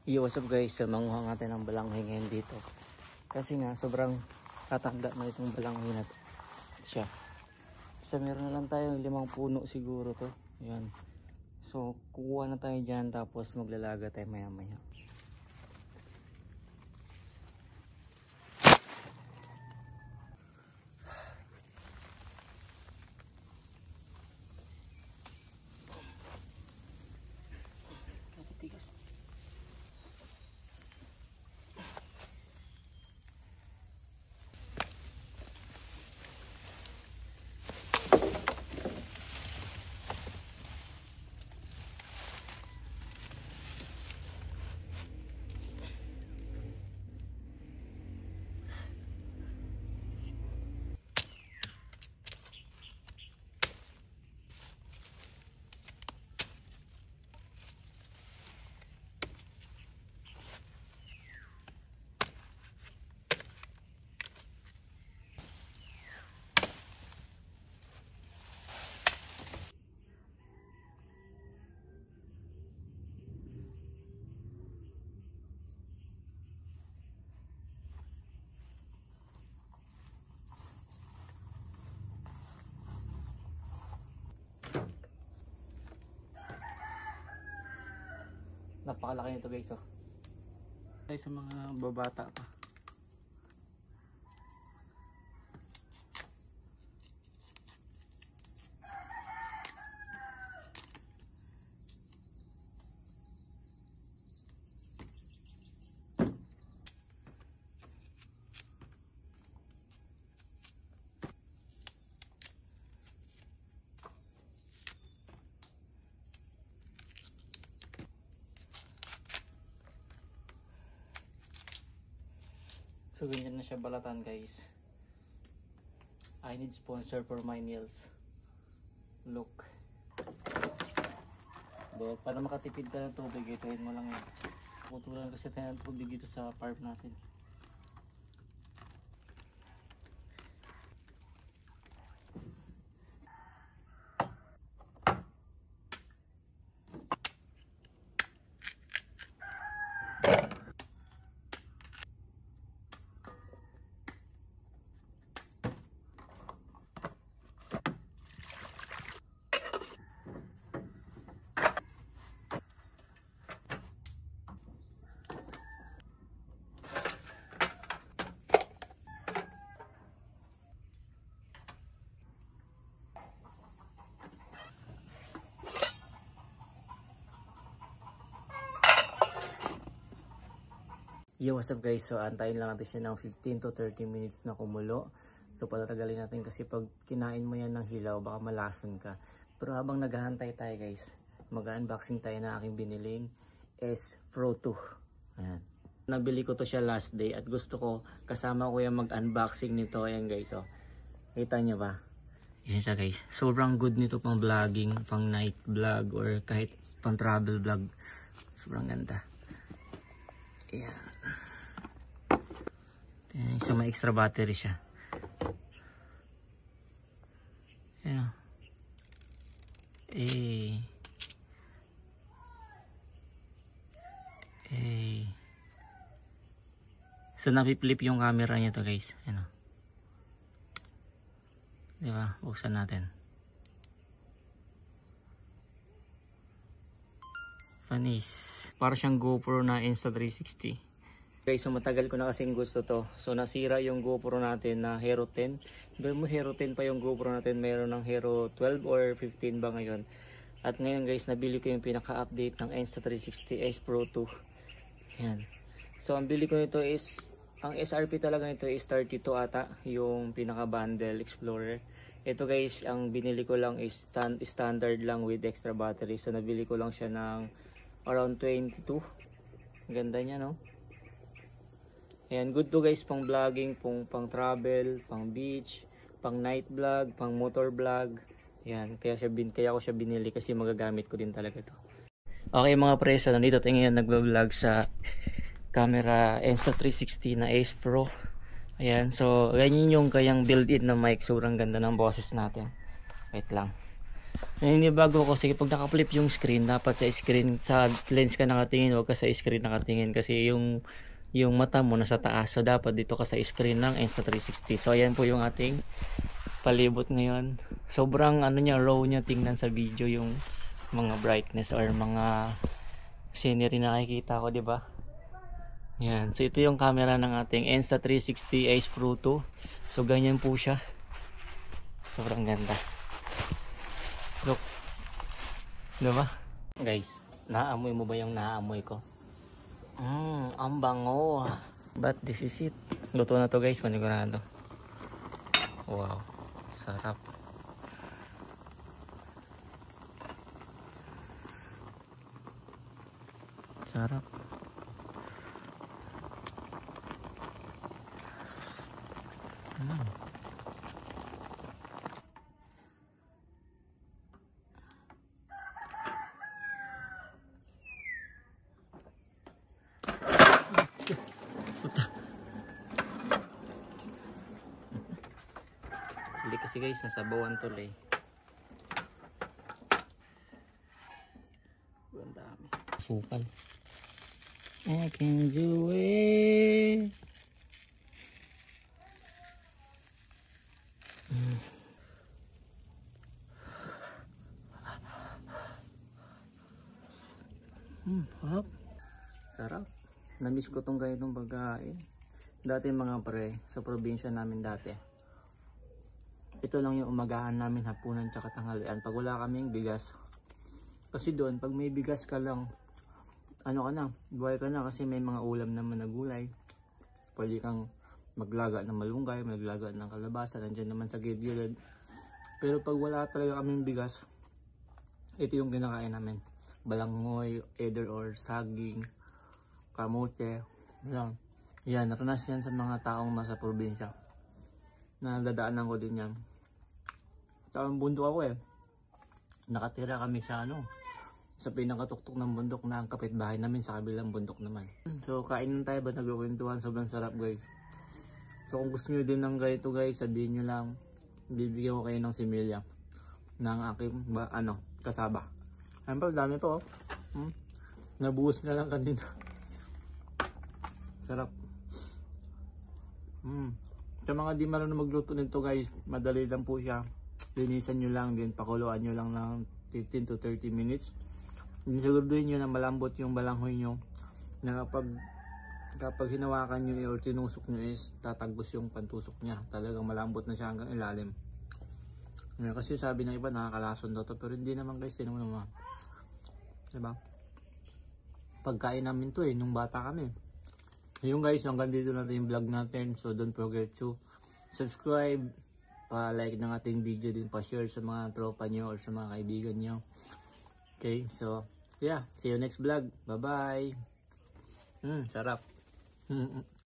Yo, what's up guys? So, manguha natin ng balanghoy ngayon dito. Kasi nga, sobrang tatanda na itong balanghoy na siya. So, meron na lang tayong 5 puno siguro to. Yan. So, kukuha na tayo dyan tapos maglalaga tayo maya maya. Napakalaki nito guys, oh. Tayo sa mga babata pa. So ganyan na siya balatan guys. I need sponsor for my meals. Look. Then, para makatipid ka ng tubig, ituin mo lang yun. Putulan kasi tayo ng tubig dito sa farm natin. Yo, what's up guys? So antayin lang natin siya ng 15 to 30 minutes na kumulo. So patatagalin natin kasi pag kinain mo yan ng hilaw baka malason ka. Pero habang naghahantay tayo guys, mag-unboxing tayo na aking biniling S Pro 2. Ayan. Nabili ko to siya last day at gusto ko kasama ko yung mag-unboxing nito. Ayan guys, oh. Kita nyo ba? Yan siya guys. Sobrang good nito pang vlogging, pang night vlog or kahit pang travel vlog. Sobrang ganda. Ayan. So may extra battery siya. Ayan. So napipilip yung camera niya to guys. Ayan. Diba? Buksan natin. Panis. Para siyang GoPro na Insta360. Guys, so matagal ko na kasing gusto to. So nasira yung GoPro natin na Hero 10. Iba mo Hero 10 pa yung GoPro natin. Meron ng Hero 12 or 15 ba ngayon. At ngayon guys, nabili ko yung pinaka-update ng Insta360 S Pro 2. Yan. So ang bili ko nito is, ang SRP talaga nito is 32 ata. Yung pinaka-bundle Explorer. Ito guys, ang binili ko lang is standard lang with extra battery. So nabili ko lang siya ng around 22. Ganda niya, no? Ayan, good to guys, pang vlogging, pang travel, pang beach, pang night vlog, pang motor vlog. Ayan, kaya ko siya binili kasi magagamit ko din talaga to. Okay mga preso, nandito tayo ngayon nagbablog sa camera Insta360 na Ace Pro. Ayan, so ganyan yung kayang built-in na mic. Sobrang ganda ng boses natin. Wait lang. Naninibago ko kasi pag naka-flip yung screen, dapat sa lens ka nakatingin, huwag ka sa screen nakatingin kasi yung mata mo nasa taas. So dapat dito ka sa screen ng Insta360. So ayan po yung ating palibot ngayon. Sobrang ano niya, raw niya tingnan sa video yung mga brightness or mga scenery na nakikita ko, di ba? Yan. So ito yung camera ng ating Insta360 Ace Pro 2. So ganyan po siya. Sobrang ganda. Look. Diba? Guys, naamoy mo ba yung naamoy ko? Ang bango. But this is it. Luto na to guys, panigurado. Wow. Sarap. Sarap. Hindi kasi guys, nasa bawan tuloy. Ang dami. Sukal. I can do it. Sarap. Sarap. Namiss ko tong ganitong pagkain. Dati mga pre, sa probinsya namin dati, ito lang yung umagahan namin, hapunan tsaka tanghalian pag wala kaming bigas. Kasi doon pag may bigas ka lang, ano ka na, buhay ka na kasi may mga ulam naman na gulay. Pwede kang maglaga ng malunggay, maglaga ng kalabasa, nandiyan naman sa gilid. Pero pag wala talaga kaming bigas, ito yung kinakain namin. Balangoy, either or saging, kamote, yan. Yan, naranas yan sa mga taong nasa probinsya. Nadadaanan ko din yan. Taong bundok ako eh. Nakatira kami sa sa pinakatuktok ng bundok na ang kapitbahay namin sa kabilang bundok naman. So kain tayo ba nagkukwentuhan, sobrang sarap guys. So kung gusto nyo din ng ganito guys, sabihin nyo lang, bibigyan ko kayo ng similya ng aking kasaba. Siyempre dami to nabuhos na lang kanina. Sarap. Sa mga di marunong magluto nito guys, madali lang po siya. Linisan nyo lang din, pakuluan nyo lang ng 15 to 30 minutes. Siguraduhin nyo na malambot yung balanghoy nyo, na kapag hinawakan nyo o tinusok nyo is tatagos yung pantusok niya. Talagang malambot na siya hanggang ilalim. Kasi sabi ng iba nakakalason daw to, pero hindi naman guys, sino naman. Diba? Pagkain namin to nung bata kami. Yung guys, hanggang dito natin yung vlog natin. So don't forget to subscribe, pa-like ng ating video din, pa-share sa mga tropa nyo or sa mga kaibigan nyo. Okay, so yeah, see you next vlog. Bye bye. Sarap.